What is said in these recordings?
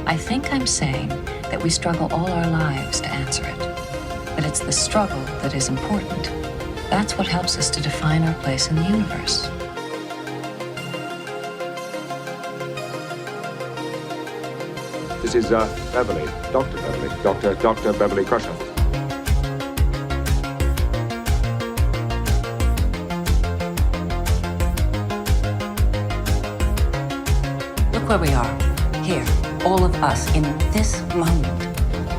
I think I'm saying that we struggle all our lives to answer it. That it's the struggle that is important. That's what helps us to define our place in the universe. This is Beverly, Dr. Beverly, Dr. Beverly Crusher. Look where we are. Here, all of us in this moment.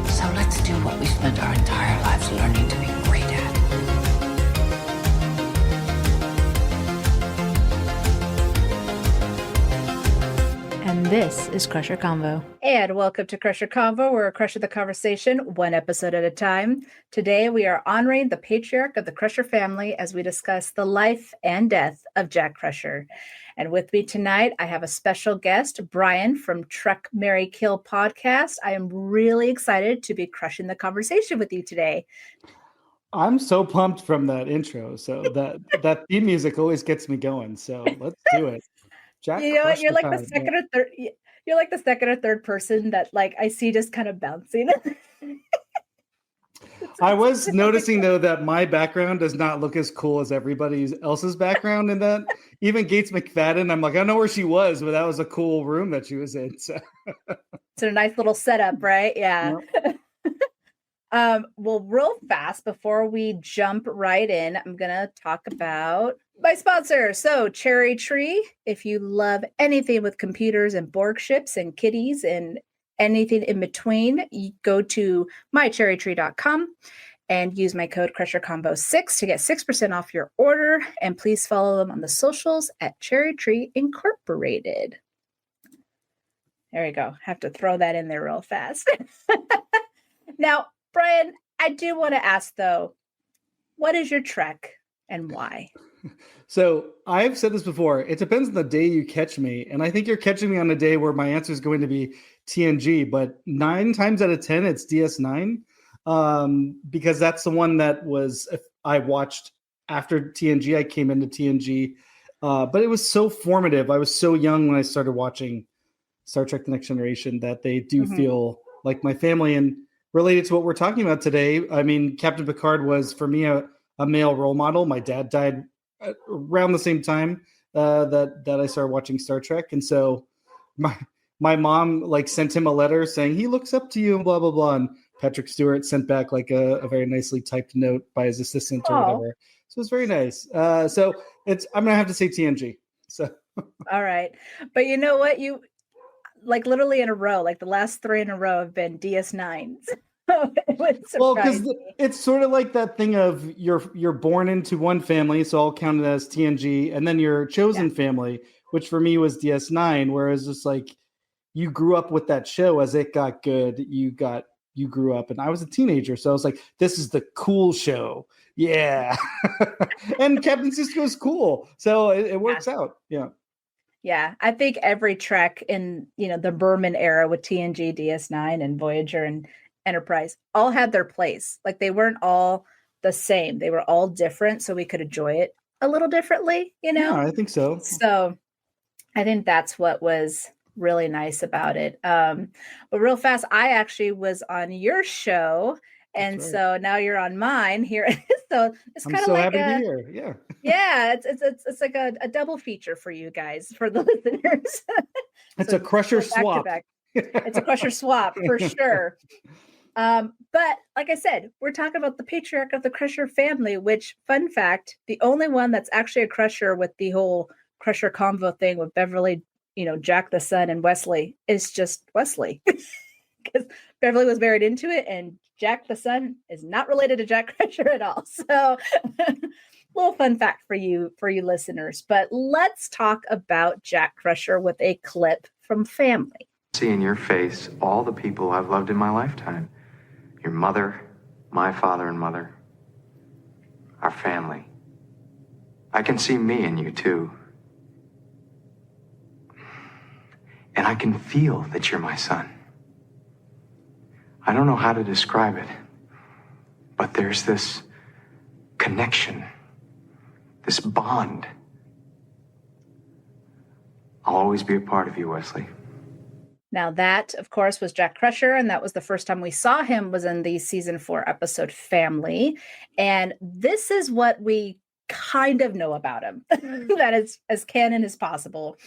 So let's do what we spent our entire lives learning to be great at. And this is Crusher Convo. And welcome to Crusher Convo, where we crush the conversation one episode at a time. Today, we are honoring the patriarch of the Crusher family as we discuss the life and death of Jack Crusher. And with me tonight, I have a special guest, Bryan from Truck, Marry, Kill podcast. I am really excited to be crushing the conversation with you today. I'm so pumped from that intro. So that theme music always gets me going. So let's do it. Jack, you know what? You're like the second or third. You're like the second or third person that like I see just kind of bouncing. I was noticing though that my background does not look as cool as everybody else's background in that. Even Gates McFadden, I'm like, I don't know where she was, but that was a cool room that she was in. So it's a nice little setup, right? Yeah. Yep. Well, real fast before we jump right in, I'm gonna talk about my sponsor. So Cherry Tree, if you love anything with computers and Borg ships and kitties and anything in between, you go to mycherrytree.com and use my code CrusherCombo6 to get 6% off your order. And please follow them on the socials at Cherry Tree Incorporated. There you go. Have to throw that in there real fast. Now, Bryan, I do want to ask though, what is your trek and why? So I've said this before. It depends on the day you catch me. And I think you're catching me on a day where my answer is going to be TNG, but 9 times out of 10, it's DS9. Because that's the one that I watched after TNG. I came into TNG, but it was so formative. I was so young when I started watching Star Trek: The Next Generation that they do feel like my family. And related to what we're talking about today, I mean, Captain Picard was for me a male role model. My dad died around the same time that I started watching Star Trek, and so my mom like sent him a letter saying he looks up to you and blah blah blah, and Patrick Stewart sent back like a very nicely typed note by his assistant or whatever. So it's very nice. So I'm gonna have to say TNG. So all right, but you know what? You like literally in a row, like the last 3 in a row have been DS9s. Well, because it's sort of like that thing of you're born into one family, so all counted as TNG, and then your chosen family, which for me was DS9. Whereas it's like you grew up with that show as it got good. You grew up, and I was a teenager, so I was like, this is the cool show, yeah. And Captain Sisko is cool, so it works out, yeah. Yeah, I think every Trek in the Berman era with TNG, DS9, and Voyager and Enterprise all had their place. Like they weren't all the same. They were all different, so we could enjoy it a little differently, Yeah, I think so. So I think that's what was really nice about it. But real fast, I actually was on your show, and so now you're on mine here. So it's kind of like happy to be here. Yeah. Yeah, it's like a double feature for you guys, for the listeners. It's a Crusher swap. It's a Crusher swap for sure. But like I said, we're talking about the patriarch of the Crusher family, which, fun fact, the only one that's actually a Crusher with the whole Crusher convo thing with Beverly, Jack the son and Wesley is just Wesley. Because Beverly was married into it and Jack the son is not related to Jack Crusher at all. So little fun fact for you listeners. But let's talk about Jack Crusher with a clip from Family. See in your face all the people I've loved in my lifetime. Your mother, my father and mother, our family. I can see me in you too. And I can feel that you're my son. I don't know how to describe it, but there's this connection, this bond. I'll always be a part of you, Wesley. Now that, of course, was Jack Crusher, and that was the first time we saw him was in the season 4 episode Family. And this is what we kind of know about him, that is as canon as possible.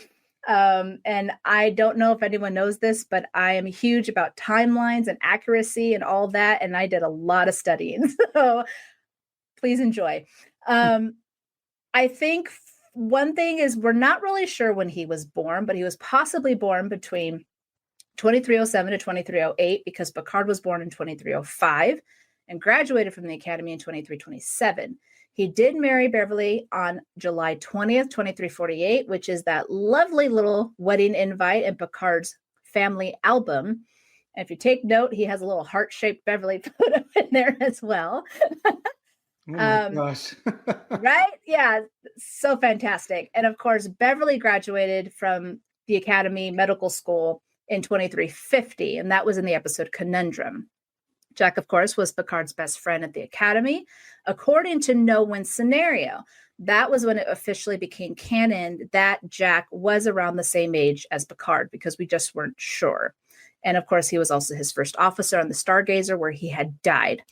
And I don't know if anyone knows this, but I am huge about timelines and accuracy and all that. And I did a lot of studying. So please enjoy. I think one thing is we're not really sure when he was born, but he was possibly born between 2307 to 2308 because Picard was born in 2305 and graduated from the Academy in 2327. He did marry Beverly on July 20th, 2348, which is that lovely little wedding invite in Picard's family album. And if you take note, he has a little heart-shaped Beverly photo in there as well. Oh my gosh. Right? Yeah, so fantastic. And of course, Beverly graduated from the Academy Medical School in 2350, and that was in the episode Conundrum. Jack, of course, was Picard's best friend at the Academy. According to No Win Scenario, that was when it officially became canon that Jack was around the same age as Picard because we just weren't sure. And of course, he was also his first officer on the Stargazer where he had died.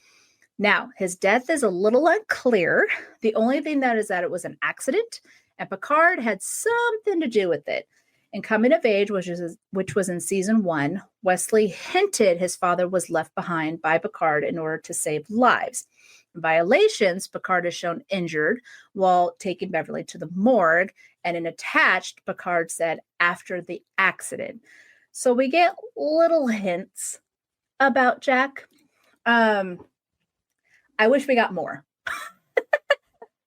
Now, his death is a little unclear. The only thing that is that it was an accident and Picard had something to do with it. In Coming of Age, which was in season 1, Wesley hinted his father was left behind by Picard in order to save lives. In Violations, Picard is shown injured while taking Beverly to the morgue, and in Attached, Picard said after the accident. So we get little hints about Jack. I wish we got more.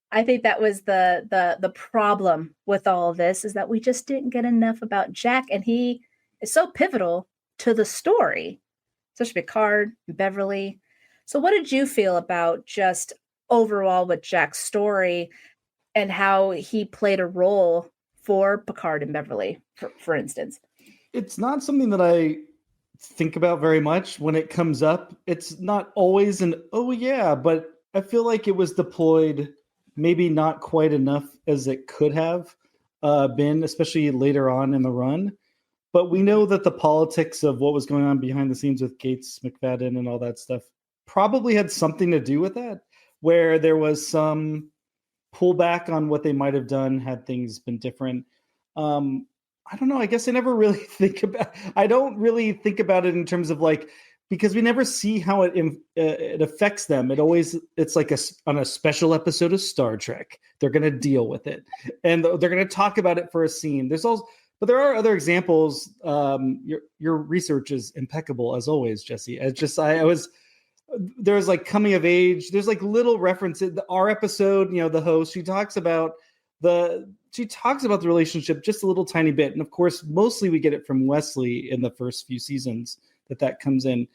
I think that was the problem with all of this is that we just didn't get enough about Jack, and he is so pivotal to the story, especially Picard and Beverly. So what did you feel about just overall with Jack's story and how he played a role for Picard and Beverly, for instance? It's not something that I think about very much when it comes up. It's not always an, oh yeah, but I feel like it was deployed maybe not quite enough as it could have been, especially later on in the run. But we know that the politics of what was going on behind the scenes with Gates, McFadden, and all that stuff probably had something to do with that, where there was some pullback on what they might have done had things been different. I don't know. I guess I never really I don't really think about it in terms of like, because we never see how it affects them. It's like on a special episode of Star Trek. They're going to deal with it, and they're going to talk about it for a scene. But there are other examples. Your research is impeccable as always, Jesse. There's like Coming of Age. There's like little references. Our episode, the host, she talks about the relationship just a little tiny bit, and of course, mostly we get it from Wesley in the first few seasons. That comes in.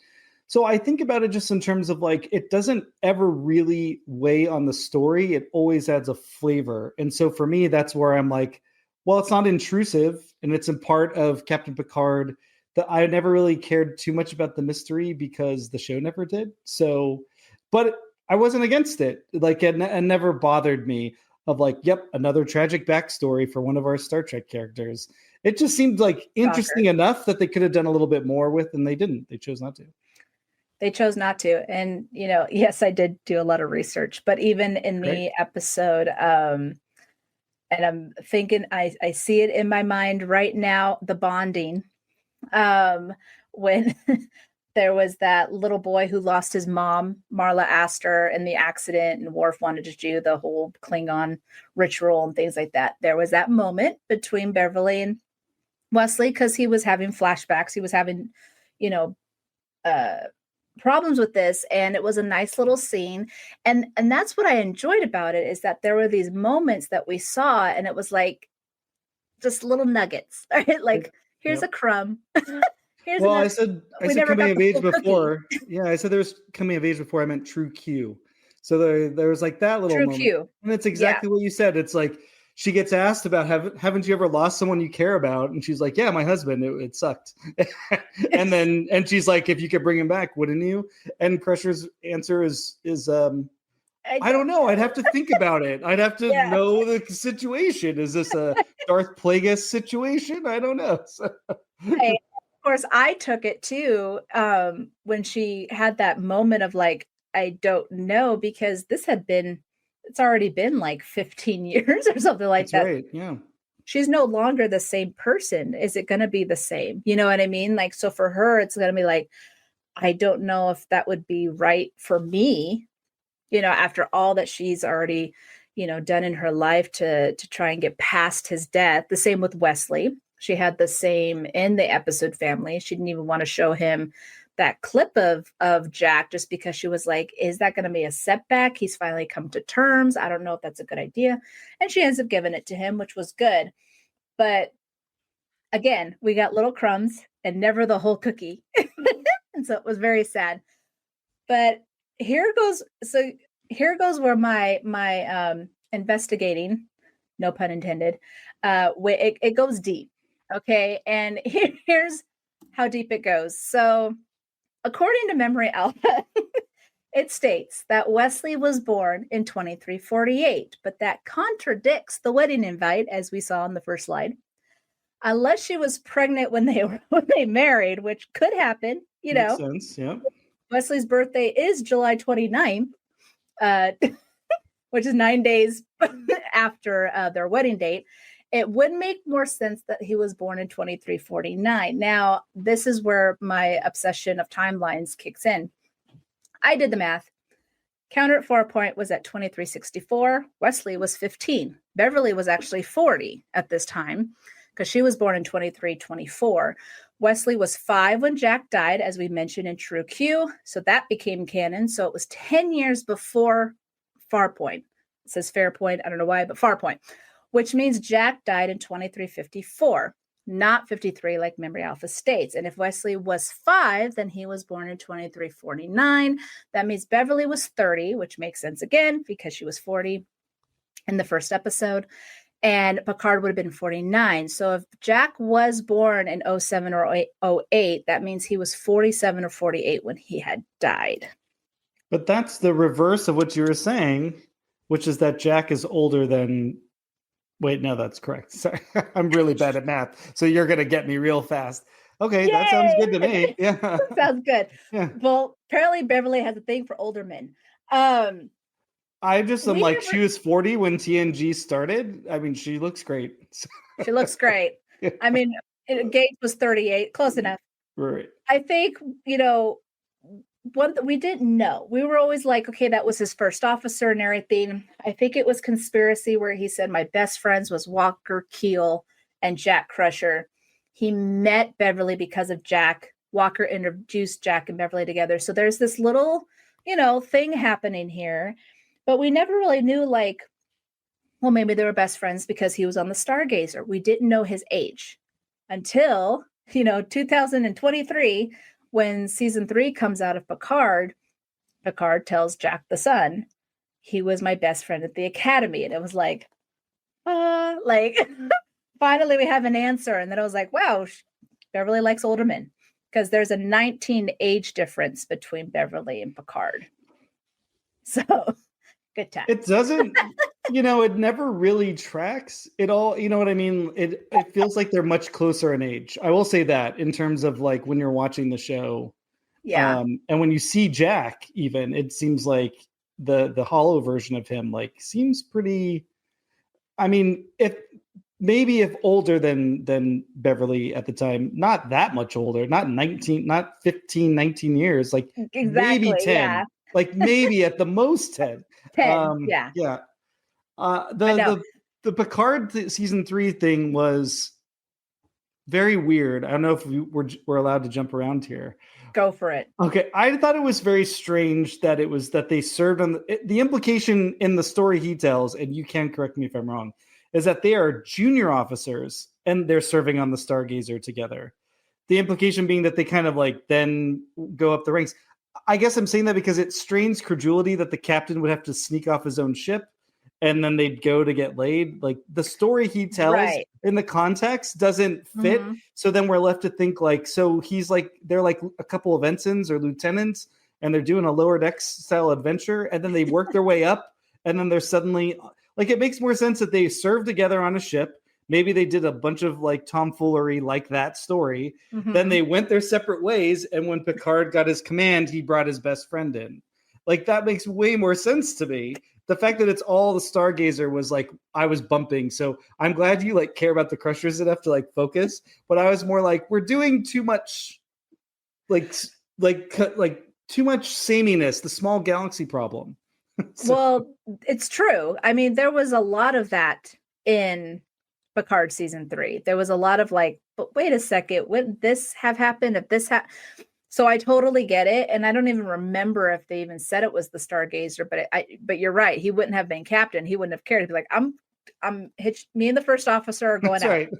So I think about it just in terms of like, it doesn't ever really weigh on the story. It always adds a flavor. And so for me, that's where I'm like, well, it's not intrusive and it's a part of Captain Picard that I never really cared too much about the mystery because the show never did. So, but I wasn't against it. Like it never bothered me of like, yep, another tragic backstory for one of our Star Trek characters. It just seemed like interesting enough that they could have done a little bit more with, and they didn't. They chose not to. And, yes, I did do a lot of research, but even in the episode, and I'm thinking, I see it in my mind right now, the bonding, when there was that little boy who lost his mom, Marla Astor, in the accident, and Worf wanted to do the whole Klingon ritual and things like that. There was that moment between Beverly and Wesley because he was having flashbacks. He was having, problems with this, and it was a nice little scene. And that's what I enjoyed about it is that there were these moments that we saw, and it was like just little nuggets, right? Like here's a crumb. I said Coming of Age before. Yeah, I said there was Coming of Age before. I meant True Q. So there was like that little moment. Q. And it's exactly what you said. It's like she gets asked about haven't you ever lost someone you care about? And she's like, yeah, my husband. It sucked. and she's like, if you could bring him back, wouldn't you? And Crusher's answer is I don't know. I'd have to think about it. I'd have to know the situation. Is this a Darth Plagueis situation? I don't know. So. course, I took it too when she had that moment of like, I don't know, because it's already been like 15 years or something like That's that. right. Yeah. She's no longer the same person. Is it going to be the same? You know what I mean? Like, so for her, it's going to be like, I don't know if that would be right for me, after all that she's already, done in her life to try and get past his death. The same with Wesley. She had the same in the episode family. She didn't even want to show him that clip of Jack just because she was like, is that going to be a setback? He's finally come to terms. I don't know if that's a good idea. And she ends up giving it to him, which was good. But again, we got little crumbs and never the whole cookie. And so it was very sad. But here goes where my investigating, no pun intended, it goes deep. Okay. And here's how deep it goes. So according to Memory Alpha, it states that Wesley was born in 2348, but that contradicts the wedding invite, as we saw in the first slide. Unless she was pregnant when they married, which could happen, Makes sense. Yeah. Wesley's birthday is July 29th, which is 9 days after their wedding date. It would make more sense that he was born in 2349. Now, this is where my obsession of timelines kicks in. I did the math. Counter at 4 was at 2364. Wesley was 15. Beverly was actually 40 at this time because she was born in 2324. Wesley was 5 when Jack died, as we mentioned in True Q. So that became canon. So it was 10 years before Farpoint. It says Fairpoint. I don't know why, but Farpoint, which means Jack died in 2354, not 53 like Memory Alpha states. And if Wesley was 5, then he was born in 2349. That means Beverly was 30, which makes sense again because she was 40 in the first episode. And Picard would have been 49. So if Jack was born in 07 or 08, that means he was 47 or 48 when he had died. But that's the reverse of what you were saying, which is that Jack is older than... Wait, no, that's correct. Sorry, I'm really bad at math. So you're going to get me real fast. Okay, Yay! That sounds good to me. Yeah. Sounds good. Yeah. Well, apparently Beverly has a thing for older men. I just am like, she was 40 when TNG started. I mean, she looks great. She looks great. Yeah. I mean, Gates was 38, close enough. Right. I think, one that we didn't know. We were always like, okay, that was his first officer and everything. I think it was Conspiracy where he said my best friends was Walker, Keel, and Jack Crusher. He met Beverly because of Jack. Walker introduced Jack and Beverly together. So there's this little, thing happening here. But we never really knew, like, well, maybe they were best friends because he was on the Stargazer. We didn't know his age until, 2023, when season 3 comes out of Picard. Picard tells Jack the son, he was my best friend at the academy. And it was like, finally we have an answer. And then I was like, wow, Beverly likes older men because there's a 19 age difference between Beverly and Picard. So... good time. It doesn't, it never really tracks it all. You know what I mean? It feels like they're much closer in age. I will say that in terms of like when you're watching the show. Yeah. And when you see Jack, even, it seems like the hollow version of him, like, seems pretty, I mean, if older than Beverly at the time, not that much older, not 15, 19 years, like exactly, maybe 10. Yeah. Like maybe at the most 10. 10, yeah. Yeah. The Picard season 3 thing was very weird. I don't know if we're allowed to jump around here. Go for it. Okay. I thought it was very strange that it was that they served on the implication in the story he tells, and you can correct me if I'm wrong, is that they are junior officers and they're serving on the Stargazer together. The implication being that they kind of like then go up the ranks. I guess I'm saying that because it strains credulity that the captain would have to sneak off his own ship and then they'd go to get laid. Like the story he tells in the context doesn't fit. Mm-hmm. So then we're left to think like, so he's like, they're like a couple of ensigns or lieutenants and they're doing a lower decks style adventure. And then they work their way up and then they're suddenly like, it makes more sense that they serve together on a ship. Maybe they did a bunch of like tomfoolery like that story. Mhm. Then they went their separate ways. And when Picard got his command, he brought his best friend in. Like that makes way more sense to me. The fact that it's all the Stargazer was like, I was bumping. So I'm glad you like care about the Crushers enough to like focus. But I was more like, we're doing too much, like too much sameness, the small galaxy problem. So- Well, it's true. I mean, there was a lot of that in Picard season 3. There was a lot of like, but wait a second, wouldn't this have happened if this So I totally get it, and I don't even remember if they even said it was the Stargazer. But you're right. He wouldn't have been captain. He wouldn't have cared. He'd be like, I'm hitched. Me and the first officer are going That's out. right.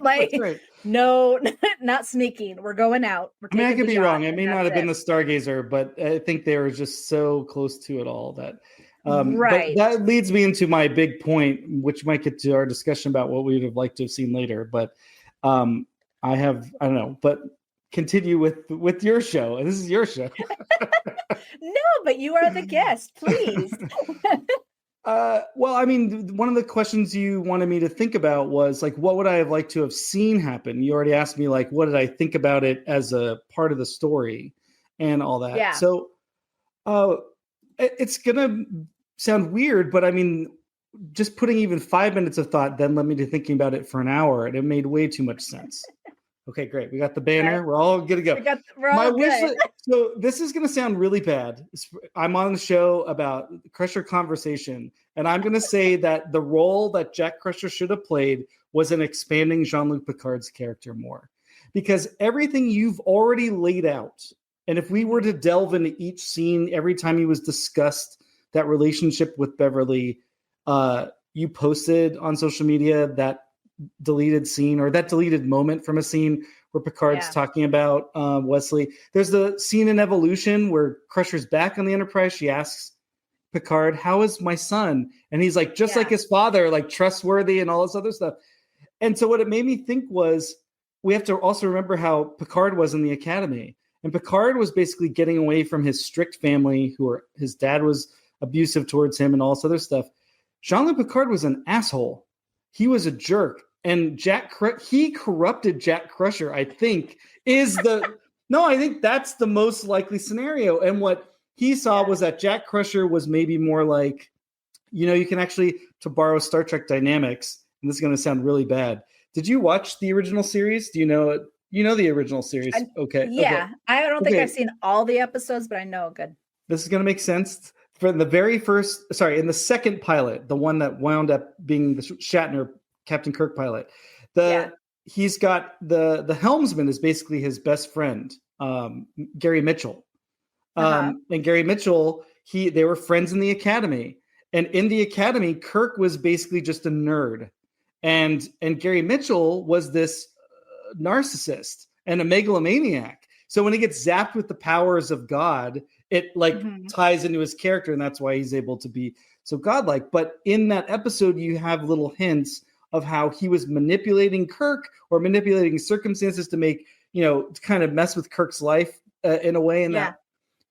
Like, That's right. no, not sneaking. We're going out. I mean, I could be wrong. It may not have been the Stargazer, but I think they were just so close to it all that. Right. But that leads me into my big point, which might get to our discussion about what we would have liked to have seen later. But I don't know. But continue with your show. This is your show. No, but you are the guest. Please. Well, I mean, one of the questions you wanted me to think about was like, what would I have liked to have seen happen? You already asked me like, what did I think about it as a part of the story and all that. Yeah. So it's going to sound weird, but I mean, just putting even 5 minutes of thought then led me to thinking about it for an hour, and it made way too much sense. Okay, great. We got the banner. Right. We're all good to go. We're all good. So this is going to sound really bad. I'm on the show about Crusher conversation, and I'm going to say that the role that Jack Crusher should have played was in expanding Jean-Luc Picard's character more, because everything you've already laid out, and if we were to delve into each scene every time he was discussed, that relationship with Beverly, you posted on social media that deleted scene or that deleted moment from a scene where Picard's talking about Wesley. There's the scene in Evolution where Crusher's back on the Enterprise. She asks Picard, "How is my son?" And he's like, just like his father, like trustworthy and all this other stuff. And so what it made me think was we have to also remember how Picard was in the Academy. And Picard was basically getting away from his strict family, his dad was abusive towards him and all this other stuff. Jean-Luc Picard was an asshole. He was a jerk. And he corrupted Jack Crusher, I think, I think that's the most likely scenario. And what he saw was that Jack Crusher was maybe more like, you can actually, to borrow Star Trek dynamics, and this is going to sound really bad. Did you watch the original series? Do you know it? You know the original series. Okay. Yeah. Okay. I don't think I've seen all the episodes, but I know it good. This is going to make sense. For the in the second pilot, the one that wound up being the Shatner Captain Kirk pilot, he's got the helmsman is basically his best friend, Gary Mitchell. And Gary Mitchell, they were friends in the Academy. And in the Academy, Kirk was basically just a nerd. And Gary Mitchell was this narcissist and a megalomaniac. So when he gets zapped with the powers of God, it ties into his character, and that's why he's able to be so godlike. But in that episode, you have little hints of how he was manipulating Kirk or manipulating circumstances to make, to kind of mess with Kirk's life in a way. And that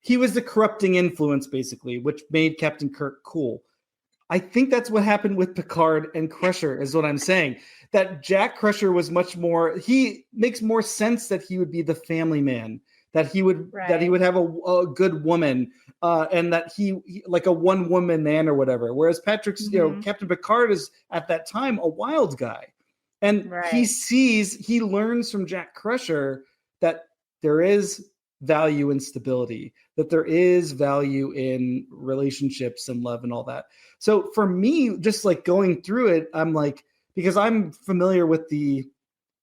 he was the corrupting influence, basically, which made Captain Kirk cool. I think that's what happened with Picard and Crusher, is what I'm saying. That Jack Crusher was he makes more sense that he would be the family man, that he would have a good woman, and that he like a one woman man or whatever. Whereas Patrick's, Captain Picard is at that time a wild guy, and he learns from Jack Crusher that there is value in stability, that there is value in relationships and love and all that. So for me, just like going through it, I'm like, because I'm familiar with the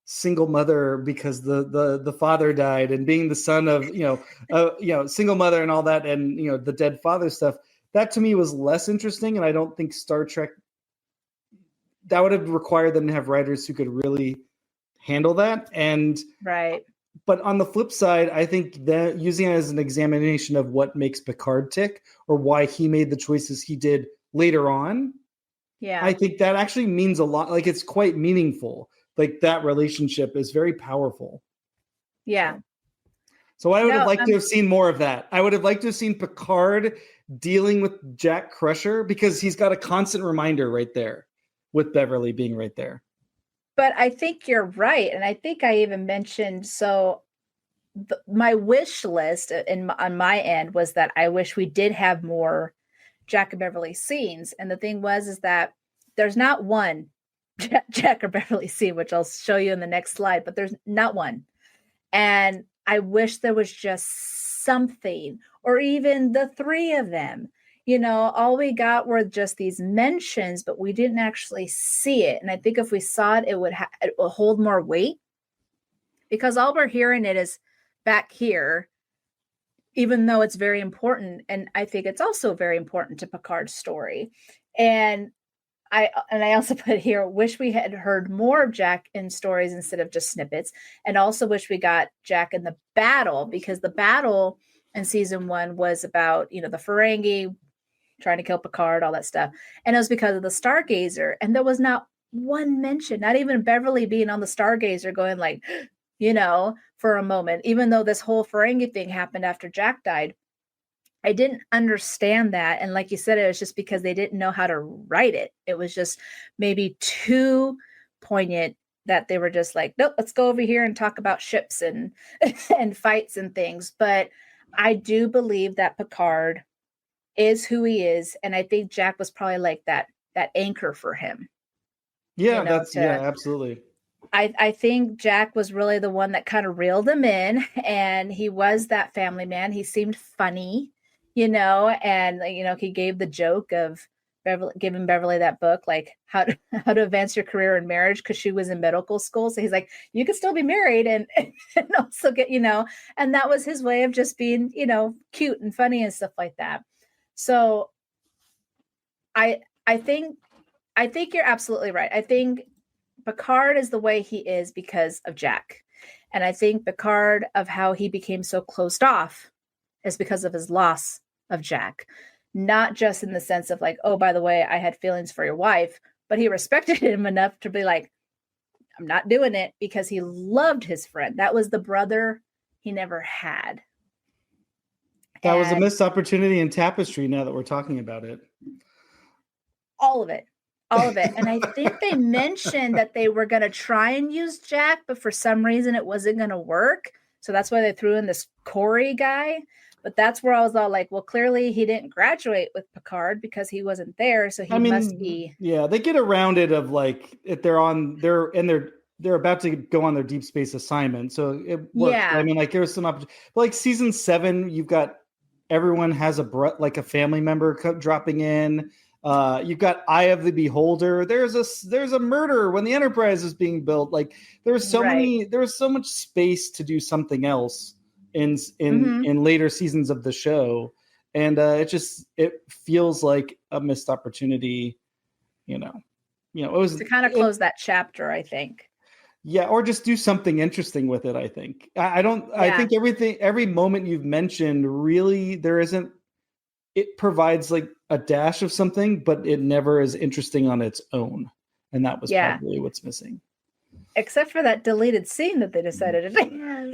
single mother because the father died, and being the son of single mother and all that, and the dead father stuff, that to me was less interesting. And I don't think Star Trek, that would have required them to have writers who could really handle that. And but on the flip side, I think that using it as an examination of what makes Picard tick, or why he made the choices he did later on, I think that actually means a lot. Like, it's quite meaningful. Like, that relationship is very powerful. Yeah. So I would have liked to have seen more of that. I would have liked to have seen Picard dealing with Jack Crusher, because he's got a constant reminder right there with Beverly being right there. But I think you're right. And I think I even mentioned, so my wish list on my end was that I wish we did have more Jack and Beverly scenes. And the thing is that there's not one Jack or Beverly scene, which I'll show you in the next slide, but there's not one. And I wish there was just something, or even the three of them. All we got were just these mentions, but we didn't actually see it. And I think if we saw it, it would hold more weight, because all we're hearing it is back here, even though it's very important. And I think it's also very important to Picard's story. And I also put here, wish we had heard more of Jack in stories instead of just snippets. And also wish we got Jack in the battle, because the battle in season 1 was about, the Ferengi trying to kill Picard, all that stuff. And it was because of the Stargazer. And there was not one mention, not even Beverly being on the Stargazer going like, for a moment, even though this whole Ferengi thing happened after Jack died. I didn't understand that. And like you said, it was just because they didn't know how to write it. It was just maybe too poignant that they were just like, nope, let's go over here and talk about ships and and fights and things. But I do believe that Picard is who he is. And I think Jack was probably like that anchor for him. Yeah, absolutely. I think Jack was really the one that kind of reeled him in, and he was that family man. He seemed funny, and he gave the joke of giving Beverly that book, like how to advance your career in marriage, because she was in medical school. So he's like, you can still be married and also get, and that was his way of just being, cute and funny and stuff like that. So I think you're absolutely right. I think Picard is the way he is because of Jack. And I think Picard, of how he became so closed off, is because of his loss of Jack. Not just in the sense of like, oh, by the way, I had feelings for your wife, but he respected him enough to be like, I'm not doing it, because he loved his friend. That was the brother he never had. That was a missed opportunity in Tapestry, now that we're talking about it. All of it. And I think they mentioned that they were going to try and use Jack, but for some reason it wasn't going to work. So that's why they threw in this Corey guy. But that's where I was all like, well, clearly he didn't graduate with Picard because he wasn't there. So he must be. Yeah, they get around it of like, if they're about to go on their deep space assignment. So it works. Yeah. I mean, like there's some opportunity. Like season 7, you've got everyone has a family member dropping in. You've got Eye of the Beholder. There's a murder when the Enterprise is being built. Like there's so much space to do something else in later seasons of the show, and it feels like a missed opportunity. It was to kind of close that chapter, I think. Yeah, or just do something interesting with it. I think I think every moment you've mentioned, really, there isn't. It provides like a dash of something, but it never is interesting on its own. And that was probably what's missing. Except for that deleted scene that they decided to do.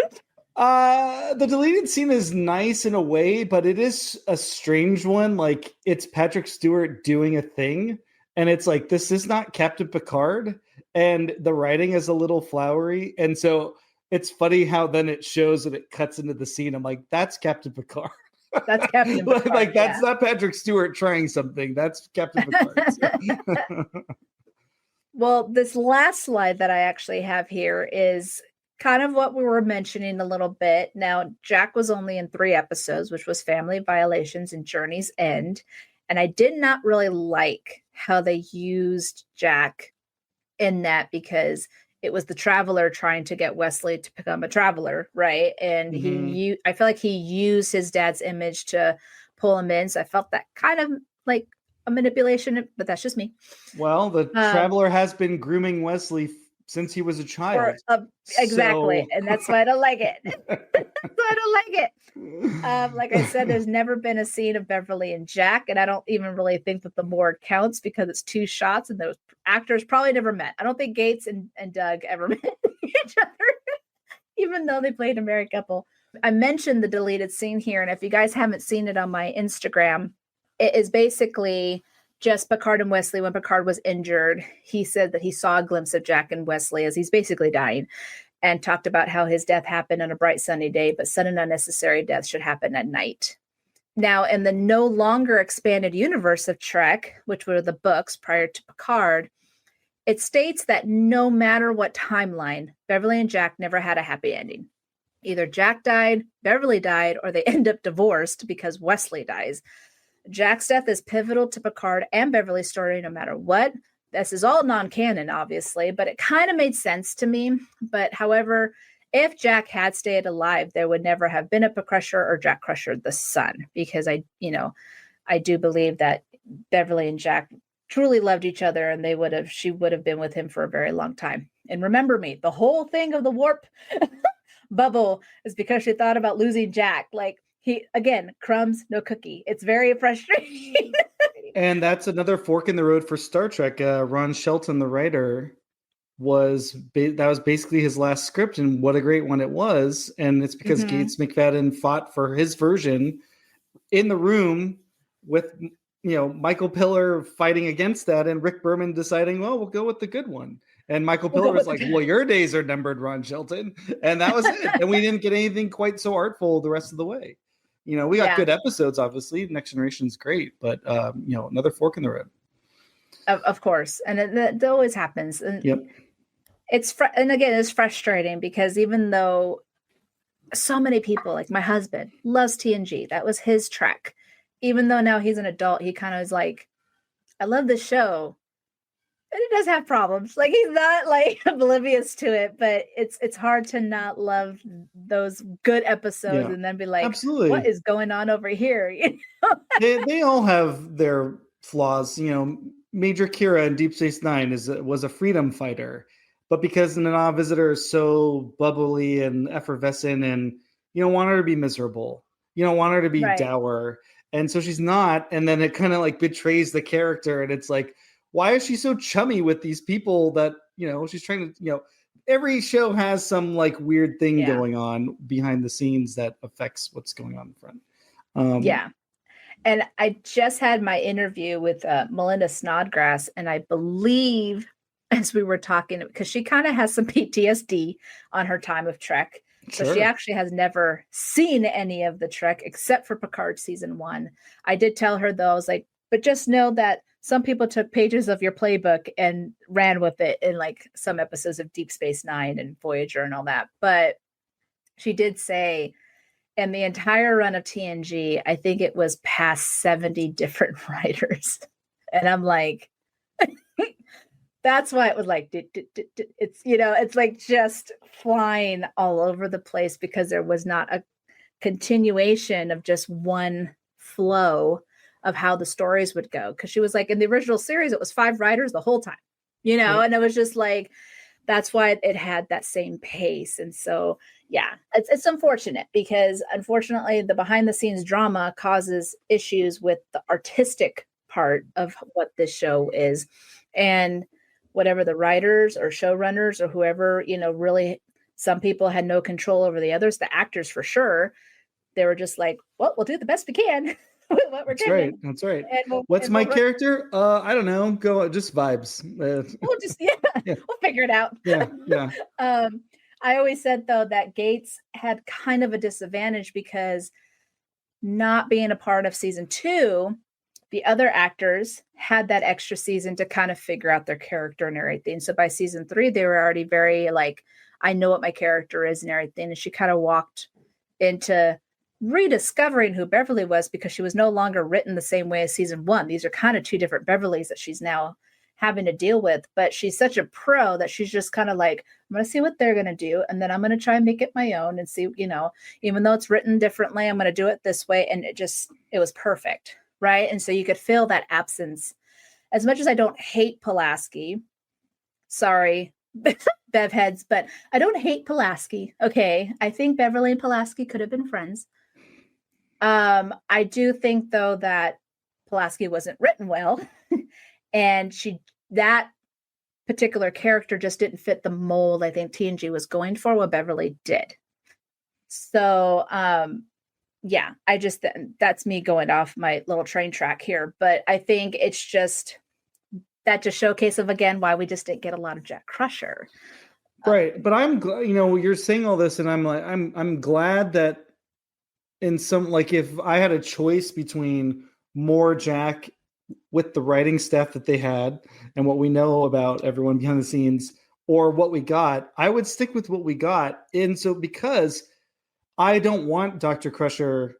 The deleted scene is nice in a way, but it is a strange one. Like it's Patrick Stewart doing a thing. And it's like, this is not Captain Picard. And the writing is a little flowery. And so it's funny how then it shows and it cuts into the scene. I'm like, that's Captain Picard. That's Captain Picard. Like that's not Patrick Stewart trying something. That's Captain Picard. Well, this last slide that I actually have here is kind of what we were mentioning a little bit. Now, Jack was only in 3 episodes, which was Family Violations and Journey's End. And I did not really like how they used Jack in that, because it was the Traveler trying to get Wesley to become a Traveler, right? And I feel like he used his dad's image to pull him in. So I felt that kind of like a manipulation, but that's just me. Well, the Traveler has been grooming Wesley since he was a child. Exactly. So... And that's why I don't like it. Like I said, there's never been a scene of Beverly and Jack, and I don't even really think that the morgue counts because it's 2 shots and those actors probably never met. I don't think Gates and Doug ever met each other, even though they played a married couple. I mentioned the deleted scene here, and if you guys haven't seen it on my Instagram, it is basically just Picard and Wesley. When Picard was injured, he said that he saw a glimpse of Jack and Wesley as he's basically dying, and talked about how his death happened on a bright sunny day, but sudden unnecessary death should happen at night. Now, in the no longer expanded universe of Trek, which were the books prior to Picard, it states that no matter what timeline, Beverly and Jack never had a happy ending. Either Jack died, Beverly died, or they end up divorced because Wesley dies. Jack's death is pivotal to Picard and Beverly's story no matter what. This is all non-canon, obviously, but it kind of made sense to me. But however, if Jack had stayed alive, there would never have been a Crusher or Jack Crusher the son, because I do believe that Beverly and Jack truly loved each other, and she would have been with him for a very long time. And remember me, the whole thing of the warp bubble is because she thought about losing Jack. Like, crumbs, no cookie. It's very frustrating. And that's another fork in the road for Star Trek. Ron Shelton, the writer, that was basically his last script, and what a great one it was. And it's because Gates McFadden fought for his version in the room with Michael Piller fighting against that, and Rick Berman deciding, well, we'll go with the good one. And Michael Piller was like, well, your days are numbered, Ron Shelton. And that was it. And we didn't get anything quite so artful the rest of the way. We got good episodes, obviously. Next Generation's great, but another fork in the road. Of course. And it always happens. And yep. It's frustrating because even though so many people, like my husband, loves TNG, that was his Trek. Even though now he's an adult, he kind of is like, I love this show. And it does have problems. Like, he's not like oblivious to it, but it's hard to not love those good episodes and then be like, absolutely, what is going on over here? They all have their flaws. Major Kira in Deep Space Nine was a freedom fighter, but because the Nana Visitor is so bubbly and effervescent, and you don't want her to be miserable, you don't want her to be dour, and so she's not. And then it kind of like betrays the character, and it's like, why is she so chummy with these people that, she's trying to, every show has some like weird thing going on behind the scenes that affects what's going on in front. And I just had my interview with Melinda Snodgrass, and I believe as we were talking, because she kind of has some PTSD on her time of Trek. So she actually has never seen any of the Trek except for Picard season 1. I did tell her though, I was like, but just know that some people took pages of your playbook and ran with it in like some episodes of Deep Space Nine and Voyager and all that. But she did say in the entire run of TNG, I think it was past 70 different writers. And I'm like, that's why it was like, it's, it's like just flying all over the place because there was not a continuation of just one flow of how the stories would go. Because she was like, in the original series, it was 5 writers the whole time, and it was just like, that's why it had that same pace. And so, it's unfortunate because unfortunately the behind the scenes drama causes issues with the artistic part of what this show is. And whatever the writers or showrunners or whoever, really, some people had no control over the others, the actors for sure. They were just like, well, we'll do the best we can. What we're doing. That's right. What's my character? I don't know. Go just vibes. We'll just we'll figure it out. Yeah. I always said though that Gates had kind of a disadvantage because not being a part of season 2, the other actors had that extra season to kind of figure out their character and everything. So by season 3, they were already very like, I know what my character is and everything. And she kind of walked into rediscovering who Beverly was because she was no longer written the same way as season 1. These are kind of 2 different Beverlys that she's now having to deal with, but she's such a pro that she's just kind of like, I'm going to see what they're going to do. And then I'm going to try and make it my own and see, even though it's written differently, I'm going to do it this way. And it was perfect. Right. And so you could feel that absence. As much as I don't hate Pulaski, sorry, Bev heads, but I don't hate Pulaski. Okay. I think Beverly and Pulaski could have been friends. I do think though that Pulaski wasn't written well and that particular character just didn't fit the mold I think TNG was going for what Beverly did. So, yeah, I just, that's me going off my little train track here. But I think it's just that just showcase of, again, why we just didn't get a lot of Jack Crusher. Right. But I'm glad, you're saying all this, and I'm like, I'm glad that in some, like, if I had a choice between more Jack with the writing staff that they had and what we know about everyone behind the scenes, or what we got, I would stick with what we got. And so, because I don't want Dr. Crusher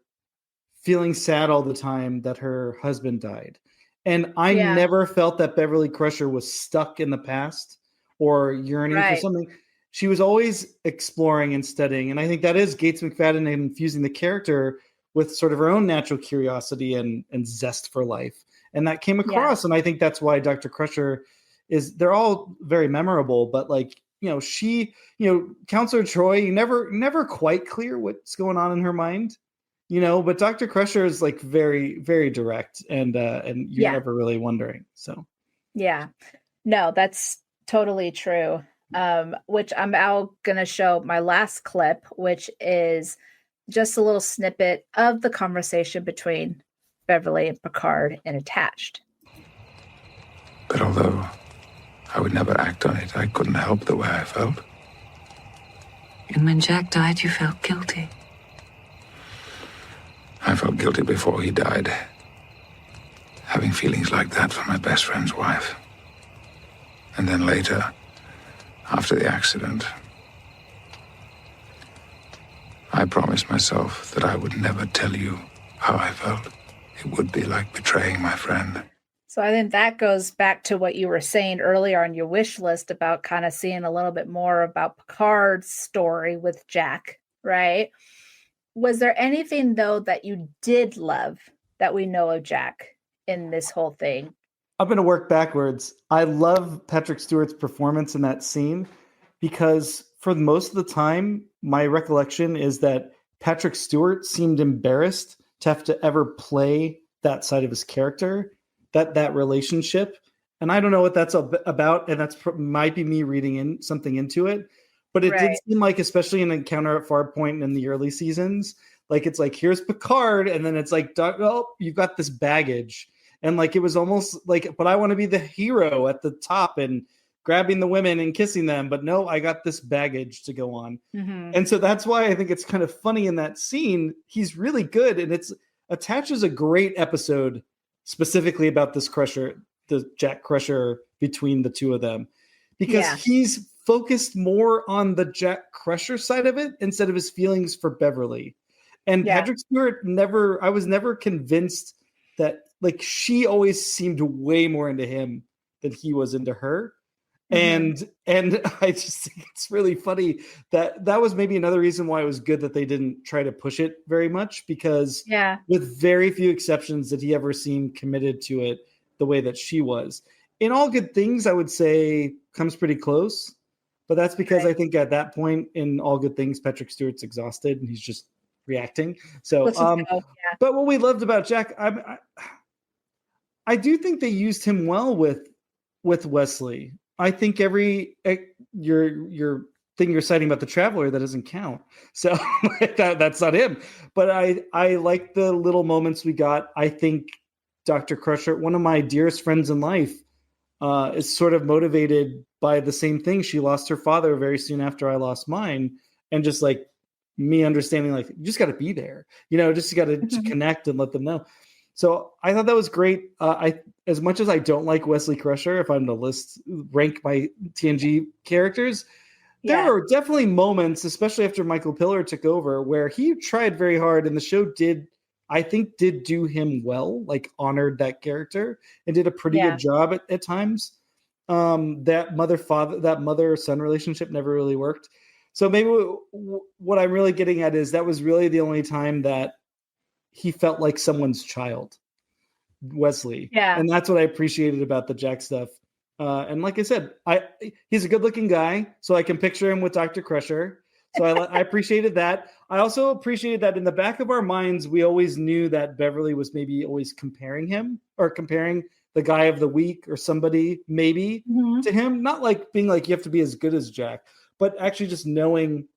feeling sad all the time that her husband died. And I Yeah. never felt that Beverly Crusher was stuck in the past or yearning for Right. something. She was always exploring and studying. And I think that is Gates McFadden infusing the character with sort of her own natural curiosity and zest for life. And that came across. And I think that's why Dr. Crusher they're all very memorable, but like, she, Counselor Troy, never quite clear what's going on in her mind. But Dr. Crusher is like very, very direct, and you're never really wondering. So, yeah, no, that's totally true. Which I'm now going to show my last clip, which is just a little snippet of the conversation between Beverly and Picard in Attached. But although I would never act on it, I couldn't help the way I felt. And when Jack died, you felt guilty. I felt guilty before he died. Having feelings like that for my best friend's wife. And then later, after the accident, I promised myself that I would never tell you how I felt. It would be like betraying my friend. So I think that goes back to what you were saying earlier on your wish list about kind of seeing a little bit more about Picard's story with Jack, right? Was there anything, though, that you did love that we know of Jack in this whole thing? I'm going to work backwards. I love Patrick Stewart's performance in that scene because for most of the time, my recollection is that Patrick Stewart seemed embarrassed to have to ever play that side of his character, that relationship. And I don't know what that's about. And that's might be me reading something into it. But it did seem like, especially in Encounter at Farpoint in the early seasons, like it's like, here's Picard. And then it's like, oh, you've got this baggage. And like, it was almost like, but I want to be the hero at the top and grabbing the women and kissing them. But no, I got this baggage to go on. Mm-hmm. And so that's why I think it's kind of funny in that scene. He's really good. And it's attaches a great episode specifically about this Crusher, the Jack Crusher between the two of them, because he's focused more on the Jack Crusher side of it instead of his feelings for Beverly. And Patrick Stewart I was never convinced that, like, she always seemed way more into him than he was into her. Mm-hmm. And I just think it's really funny that was maybe another reason why it was good that they didn't try to push it very much, because with very few exceptions did he ever seem committed to it the way that she was. In All Good Things, I would say comes pretty close. But that's because I think at that point in All Good Things, Patrick Stewart's exhausted and he's just reacting. So, but what we loved about Jack, I do think they used him well with Wesley. I think your thing you're citing about the Traveler, that doesn't count. So that's not him. But I like the little moments we got. I think Dr. Crusher, one of my dearest friends in life, is sort of motivated by the same thing. She lost her father very soon after I lost mine. And just like me understanding, like, you just got to be there, just got to connect and let them know. So I thought that was great. As much as I don't like Wesley Crusher, if I'm to rank my TNG characters, there are definitely moments, especially after Michael Piller took over, where he tried very hard, and the show did do him well, like honored that character and did a pretty good job at times. That mother-son relationship never really worked. So maybe what I'm really getting at is that was really the only time that he felt like someone's child, Wesley. Yeah. And that's what I appreciated about the Jack stuff. And like I said, he's a good looking guy, so I can picture him with Dr. Crusher. So I appreciated that. I also appreciated that in the back of our minds, we always knew that Beverly was maybe always comparing the guy of the week or somebody maybe to him. Not like being like, you have to be as good as Jack, but actually just knowing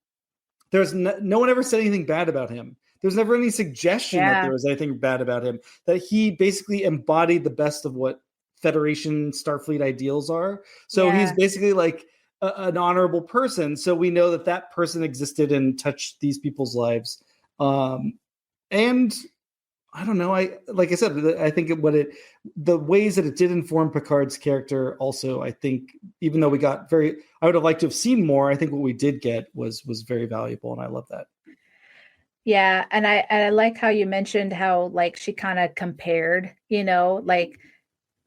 there's no one ever said anything bad about him. there's never any suggestion that there was anything bad about him. That he basically embodied the best of what Federation Starfleet ideals are. So he's basically like an honorable person. So we know that that person existed and touched these people's lives. And I don't know. Like I said, I think the ways that it did inform Picard's character also, I think, even though we got I would have liked to have seen more. I think what we did get was very valuable. And I love that. Yeah. And I like how you mentioned how like she kind of compared, like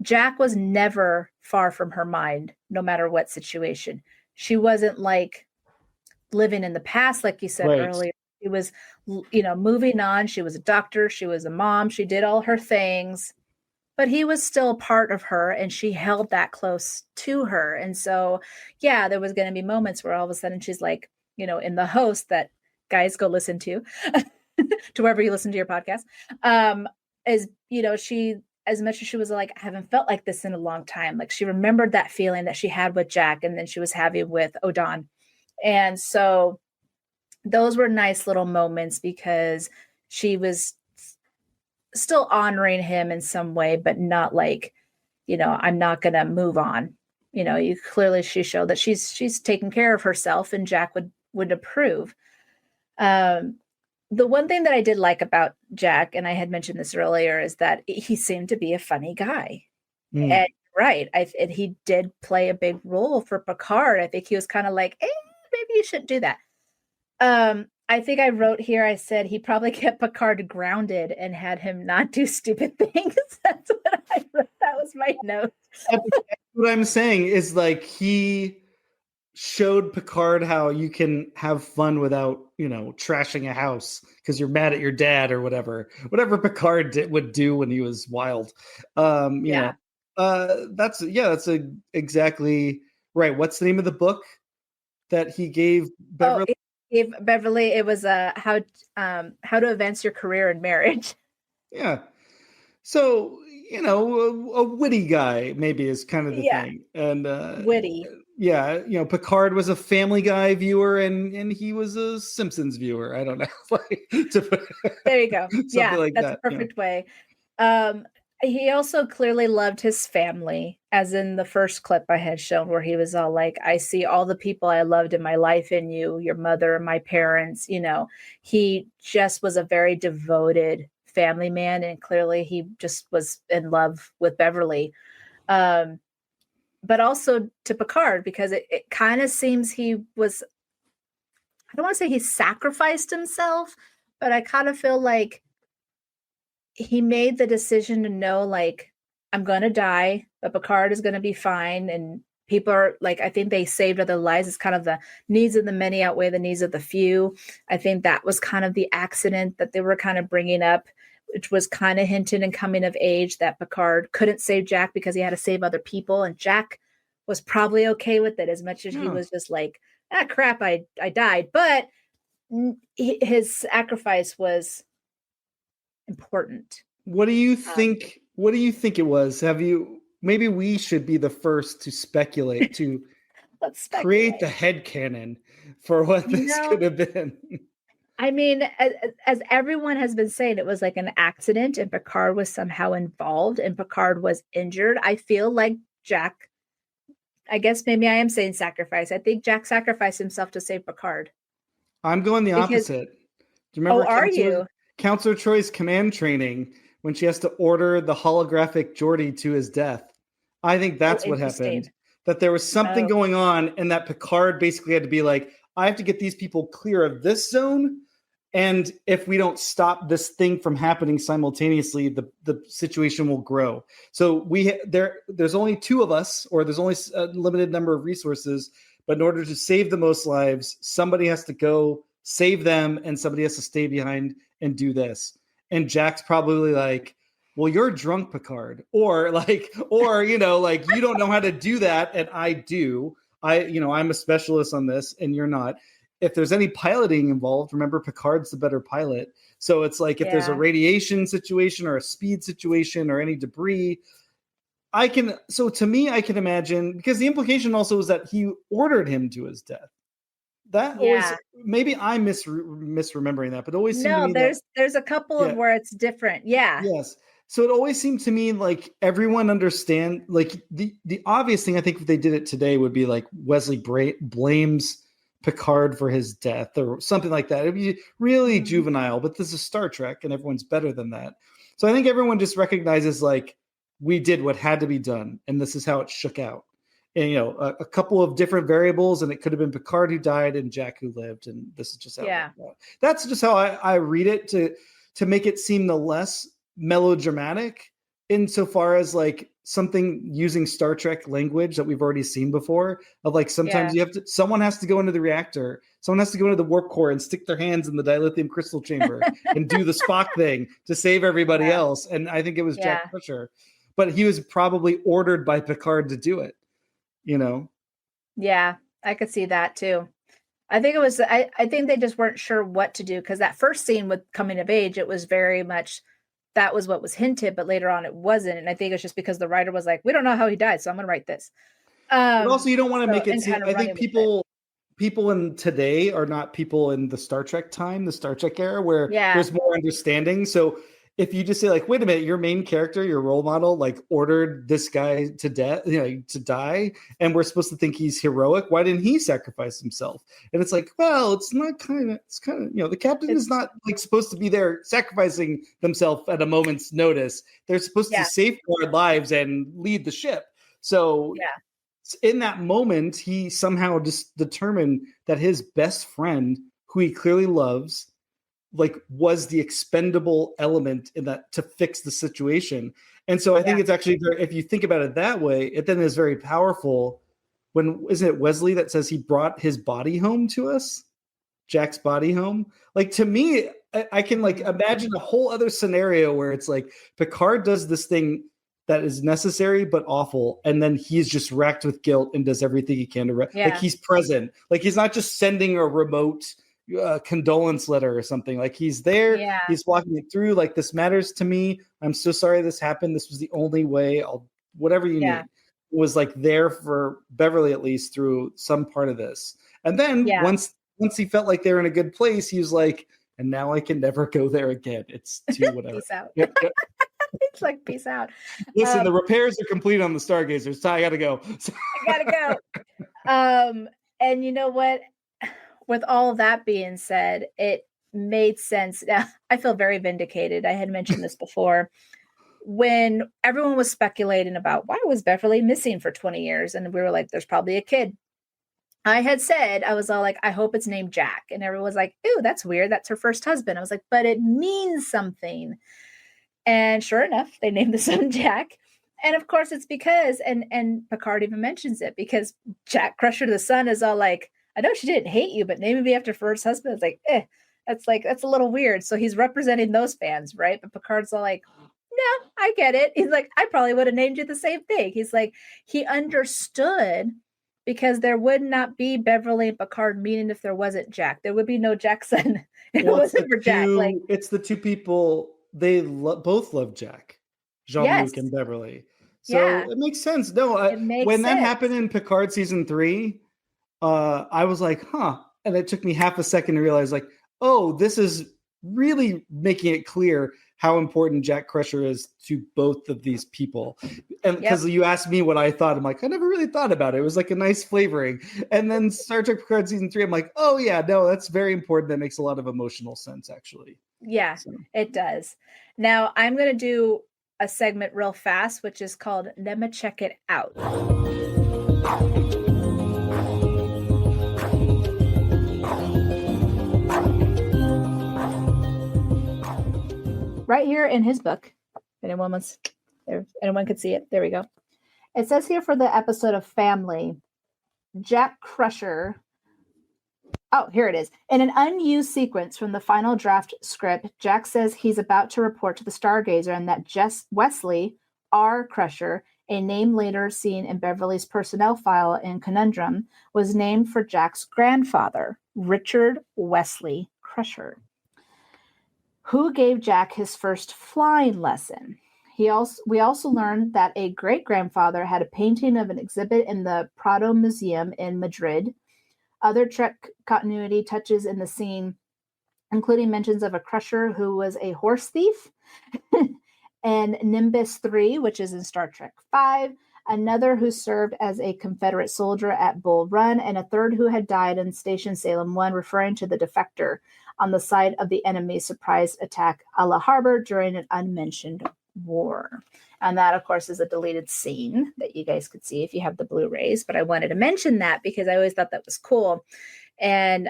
Jack was never far from her mind, no matter what situation. She wasn't like living in the past, like you said earlier. She was, moving on. She was a doctor. She was a mom. She did all her things, but he was still a part of her, and she held that close to her. And so, yeah, there was going to be moments where all of a sudden she's like, in the host that guys go listen to, to wherever you listen to your podcast, she, as much as she was like, I haven't felt like this in a long time. Like she remembered that feeling that she had with Jack and then she was having with Odon. And so those were nice little moments because she was still honoring him in some way, but not like, I'm not going to move on. She showed that she's taking care of herself, and Jack would approve. The one thing that I did like about Jack, and I had mentioned this earlier, is that he seemed to be a funny guy. And and he did play a big role for Picard. I think he was kind of like, maybe you shouldn't do that. I think I wrote here, I said he probably kept Picard grounded and had him not do stupid things. That's what I wrote. That was my note. What I'm saying is like he showed Picard how you can have fun without, trashing a house because you're mad at your dad or whatever Picard would do when he was wild. That's exactly right. What's the name of the book that he gave Beverly? He gave Beverly. It was how to advance your career in marriage. Yeah. So, a witty guy maybe is kind of the thing. And witty. Yeah, Picard was a Family Guy viewer and he was a Simpsons viewer. I don't know. There you go. Yeah, like that's a perfect way. He also clearly loved his family, as in the first clip I had shown where he was all like, I see all the people I loved in my life in you, your mother, my parents. He just was a very devoted family man, and clearly he just was in love with Beverly. But also to Picard, because it kind of seems he was, I don't want to say he sacrificed himself, but I kind of feel like he made the decision to know, like, I'm going to die, but Picard is going to be fine. And people are like, I think they saved other lives. It's kind of the needs of the many outweigh the needs of the few. I think that was kind of the accident that they were kind of bringing up, which was kind of hinted in Coming of Age, that Picard couldn't save Jack because he had to save other people. And Jack was probably okay with it, as much as he was just like, crap, I died. But his sacrifice was important. What do you think? What do you think it was? Maybe we should be the first to speculate, to Let's create the headcanon for what this could have been. I mean, as everyone has been saying, it was like an accident and Picard was somehow involved and Picard was injured. I feel like Jack, I guess maybe I am saying sacrifice. I think Jack sacrificed himself to save Picard. I'm going the opposite. Do you remember Counselor Troy's command training when she has to order the holographic Geordi to his death? I think that's what happened. That there was something going on and that Picard basically had to be like, I have to get these people clear of this zone. And if we don't stop this thing from happening simultaneously, the situation will grow. So there's only two of us, or there's only a limited number of resources. But in order to save the most lives, somebody has to go save them and somebody has to stay behind and do this. And Jack's probably like, well, you're drunk, Picard. Or you don't know how to do that. And I do. I'm a specialist on this and you're not. If there's any piloting involved, remember Picard's the better pilot. So it's like if there's a radiation situation or a speed situation or any debris, to me, I can imagine, because the implication also is that he ordered him to his death. That always, Yeah. maybe I'm misremembering that, but it always seemed to No, me that there's a couple of yeah, where it's different. Yeah. yes. So it always seemed to me like everyone understand, like the obvious thing I think if they did it today would be like Wesley blames Picard for his death or something like that. It'd be really Mhm. juvenile, but this is Star Trek and everyone's better than that. So I think everyone just recognizes like we did what had to be done and this is how it shook out. And a couple of different variables, and it could have been Picard who died and Jack who lived, and this is just how Yeah. it worked out. That's just how I read it to make it seem the less melodramatic insofar as like something using Star Trek language that we've already seen before of like sometimes Yeah. someone has to go into the reactor, someone has to go into the warp core and stick their hands in the dilithium crystal chamber and do the Spock thing to save everybody Yeah. else. And I think it was Yeah. Jack Crusher, but he was probably ordered by Picard to do it, Yeah. I could see that too. I think it was, I think they just weren't sure what to do because that first scene with coming of age, it was very much that was what was hinted, but later on it wasn't. And I think it's just because the writer was like, we don't know how he died, so I'm going to write this. But also you don't want to make it and seem, kind of I running think with it. people in today are not people in the Star Trek time, the Star Trek era, where Yeah. there's more understanding. So if you just say like, wait a minute, your main character, your role model, like ordered this guy to death, to die, and we're supposed to think he's heroic. Why didn't he sacrifice himself? And it's like, well, it's kind of, the captain is not like supposed to be there sacrificing themselves at a moment's notice. They're supposed to safeguard lives and lead the ship. So in that moment, he somehow just determined that his best friend, who he clearly loves, like was the expendable element in that to fix the situation. And so I think it's actually if you think about it that way, it then is very powerful when, isn't it Wesley that says he brought his body home to us? Jack's body home. Like to me, I can like imagine a whole other scenario where it's like Picard does this thing that is necessary but awful, and then he's just racked with guilt and does everything he can to like he's present. Like he's not just sending a remote condolence letter or something. Like he's there, he's walking it through, like this matters to me, I'm so sorry this happened, this was the only way, I'll whatever you need. Was like there for Beverly at least through some part of this. And then once he felt like they're in a good place, he was like, and now I can never go there again, it's too whatever. Peace out. Yep. It's like peace out. Listen, the repairs are complete on the Stargazer, so I gotta go. I gotta go. And you know what? With all that being said, it made sense. I feel very vindicated. I had mentioned this before. When everyone was speculating about why was Beverly missing for 20 years, and we were like, there's probably a kid. I had said, I was all like, I hope it's named Jack. And everyone was like, ooh, that's weird. That's her first husband. I was like, but it means something. And sure enough, they named the son Jack. And of course, it's because, and Picard even mentions it, because Jack Crusher, the son, is all like, I know she didn't hate you, but naming me after first husband, it's like, that's a little weird. So he's representing those fans, right? But Picard's all like, no, I get it. He's like, I probably would have named you the same thing. He's like, he understood, because there would not be Beverly and Picard meeting if there wasn't Jack. There would be no Jackson if it wasn't for Jack. Like, it's the two people, they both love Jack, Jean-Luc and Beverly. So it makes sense. No, when that happened in Picard season 3, I was like, huh. And it took me half a second to realize, like, oh, this is really making it clear how important Jack Crusher is to both of these people. And because you asked me what I thought, I'm like, I never really thought about it. It was like a nice flavoring. And then Star Trek Picard season 3, I'm like, oh yeah, no, that's very important. That makes a lot of emotional sense, actually. Yeah, it does. Now I'm going to do a segment real fast, which is called Nema Check It Out. Right here in his book, if anyone could see it, there we go. It says here for the episode of Family, Jack Crusher. Oh, here it is. In an unused sequence from the final draft script, Jack says he's about to report to the Stargazer and that Wesley R. Crusher, a name later seen in Beverly's personnel file in Conundrum, was named for Jack's grandfather, Richard Wesley Crusher, who gave Jack his first flying lesson. We also learned that a great-grandfather had a painting of an exhibit in the Prado Museum in Madrid. Other Trek continuity touches in the scene, including mentions of a Crusher who was a horse thief, and Nimbus 3, which is in Star Trek 5, another who served as a Confederate soldier at Bull Run, and a third who had died in Station Salem 1, referring to the defector on the side of the enemy's surprise attack a la Harbor during an unmentioned war. And that, of course, is a deleted scene that you guys could see if you have the Blu-rays. But I wanted to mention that because I always thought that was cool. And,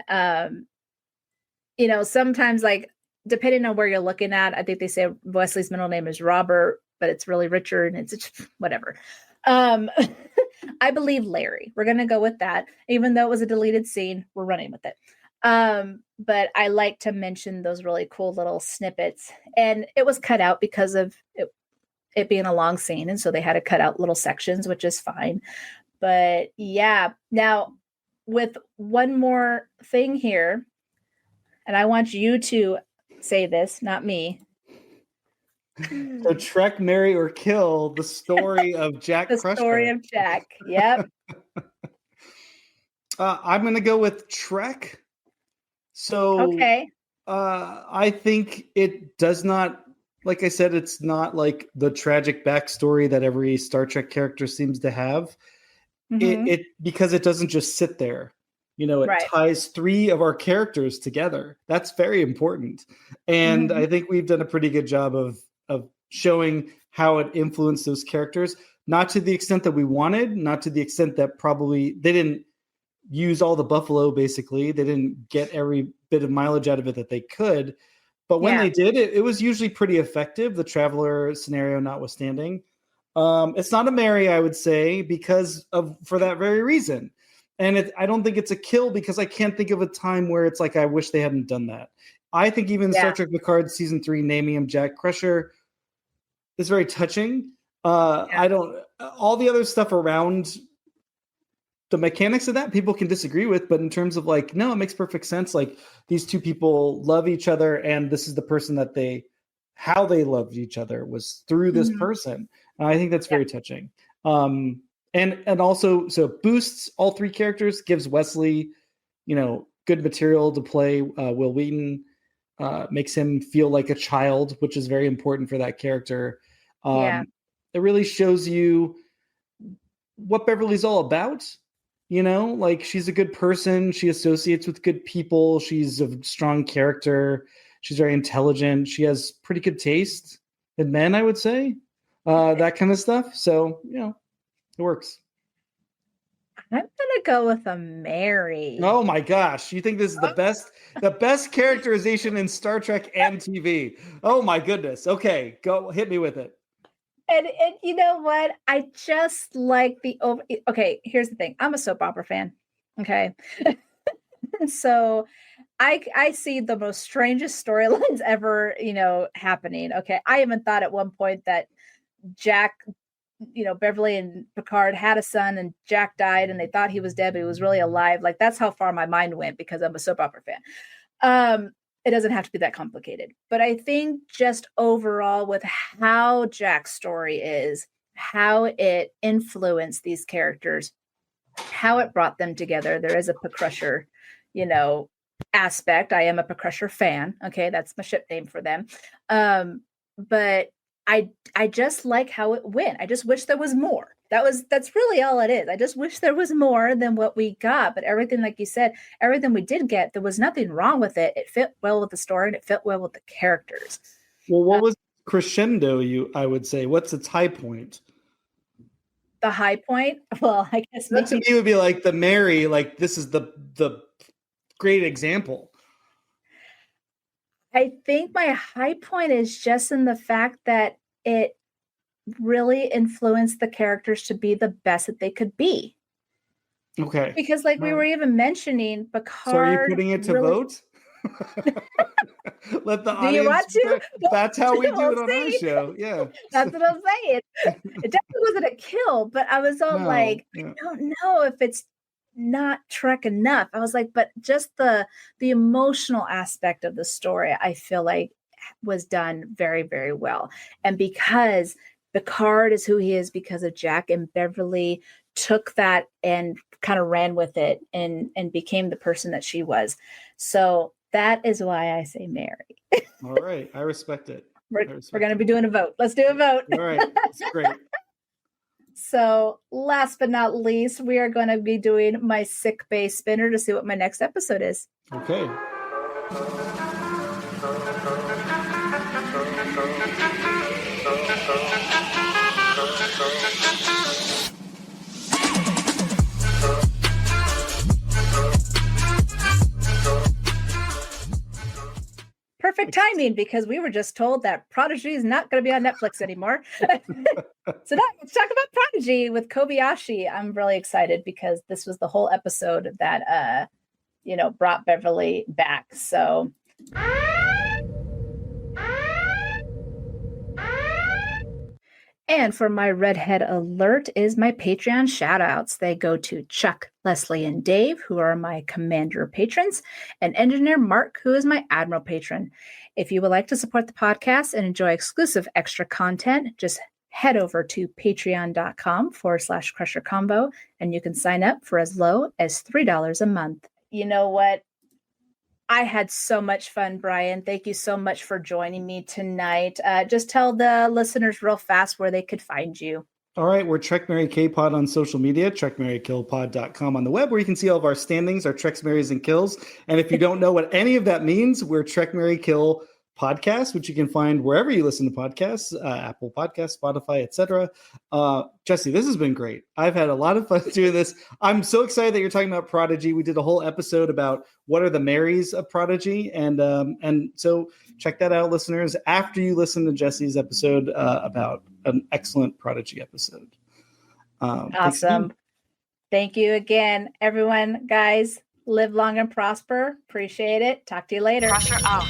sometimes, like, depending on where you're looking at, I think they say Wesley's middle name is Robert, but it's really Richard, and it's whatever. I believe Larry. We're going to go with that. Even though it was a deleted scene, we're running with it. But I like to mention those really cool little snippets. And it was cut out because of it being a long scene. And so they had to cut out little sections, which is fine. But yeah, now with one more thing here, and I want you to say this, not me. So Trek, Marry or Kill, the story of Jack The Crusher. story of Jack. Yep. I'm going to go with Trek. So Okay. I think it does not, like I said, it's not like the tragic backstory that every Star Trek character seems to have. Mhm. It because it doesn't just sit there. It Right. ties three of our characters together. That's very important. And Mhm. I think we've done a pretty good job of showing how it influenced those characters, not to the extent that we wanted, not to the extent that probably they didn't use all the buffalo, basically. They didn't get every bit of mileage out of it that they could. But when they did, it was usually pretty effective, the Traveler scenario notwithstanding. It's not a marry, I would say, for that very reason. And I don't think it's a kill because I can't think of a time where it's like, I wish they hadn't done that. I think even Star Trek Picard season 3, naming him Jack Crusher, is very touching. All the other stuff around the mechanics of that, people can disagree with, but in terms of like, no, it makes perfect sense. Like, these two people love each other, and this is the person that how they loved each other was through this person. And I think that's very touching. And also, so it boosts all three characters, gives Wesley, good material to play. Will Wheaton makes him feel like a child, which is very important for that character. It really shows you what Beverly's all about. Like, she's a good person. She associates with good people. She's a strong character. She's very intelligent. She has pretty good taste in men, I would say, that kind of stuff. So, it works. I'm going to go with a marry. Oh my gosh. You think this is the best characterization in Star Trek and TV? Oh my goodness. Okay. Go hit me with it. And you know what? I just like okay, here's the thing. I'm a soap opera fan. Okay. So I see the most strangest storylines ever, happening. Okay. I even thought at one point that Jack, Beverly and Picard had a son and Jack died and they thought he was dead, but he was really alive. Like, that's how far my mind went because I'm a soap opera fan. It doesn't have to be that complicated, but I think just overall with how Jack's story is, how it influenced these characters, how it brought them together. There is a Crusher, aspect. I am a Crusher fan. Okay. That's my ship name for them. But I just like how it went. I just wish there was more. That's really all it is. I just wish there was more than what we got. But everything, like you said, everything we did get, there was nothing wrong with it. It fit well with the story and it fit well with the characters. Well, what was crescendo, I would say? What's its high point? The high point? Well, I guess that to me would be like the marry, like this is the great example. I think my high point is just in the fact that it really influenced the characters to be the best that they could be. Okay. Because like we were even mentioning, Picard. So are you putting it to vote? Let the audience. Do you want to? That's how we do it on our show. Yeah. That's what I'm saying. It definitely wasn't a kill, but I was all I don't know if it's not Trek enough. I was like, but just the emotional aspect of the story, I feel like was done very, very well. And because Picard is who he is because of Jack, and Beverly took that and kind of ran with it and became the person that she was. So that is why I say Mary. All right. I respect it. We're going to be doing a vote. Let's do a vote. All right. That's great. So last but not least, we are going to be doing my sick bay spinner to see what my next episode is. Okay. Perfect timing, because we were just told that Prodigy is not going to be on Netflix anymore. So now let's talk about Prodigy with Kobayashi. I'm really excited because this was the whole episode that brought Beverly back. So and for my redhead alert is my Patreon shoutouts. They go to Chuck, Leslie, and Dave, who are my Commander patrons, and Engineer Mark, who is my Admiral patron. If you would like to support the podcast and enjoy exclusive extra content, just head over to patreon.com/Crusher Combo, and you can sign up for as low as $3 a month. You know what? I had so much fun, Bryan. Thank you so much for joining me tonight. Just tell the listeners real fast where they could find you. All right. We're Trek Mary K Pod on social media, TrekMaryKillPod.com on the web, where you can see all of our standings, our Treks, Marys, and Kills. And if you don't know what any of that means, we're Trek Mary Kill Podcast, which you can find wherever you listen to podcasts, Apple Podcasts, Spotify, etc. Jesse, this has been great. I've had a lot of fun doing this. I'm so excited that you're talking about Prodigy. We did a whole episode about what are the Marys of Prodigy, and so check that out, listeners, after you listen to Jesse's episode about an excellent Prodigy episode. Awesome. Thank you again, everyone. Guys, live long and prosper. Appreciate it. Talk to you later. Crusher out.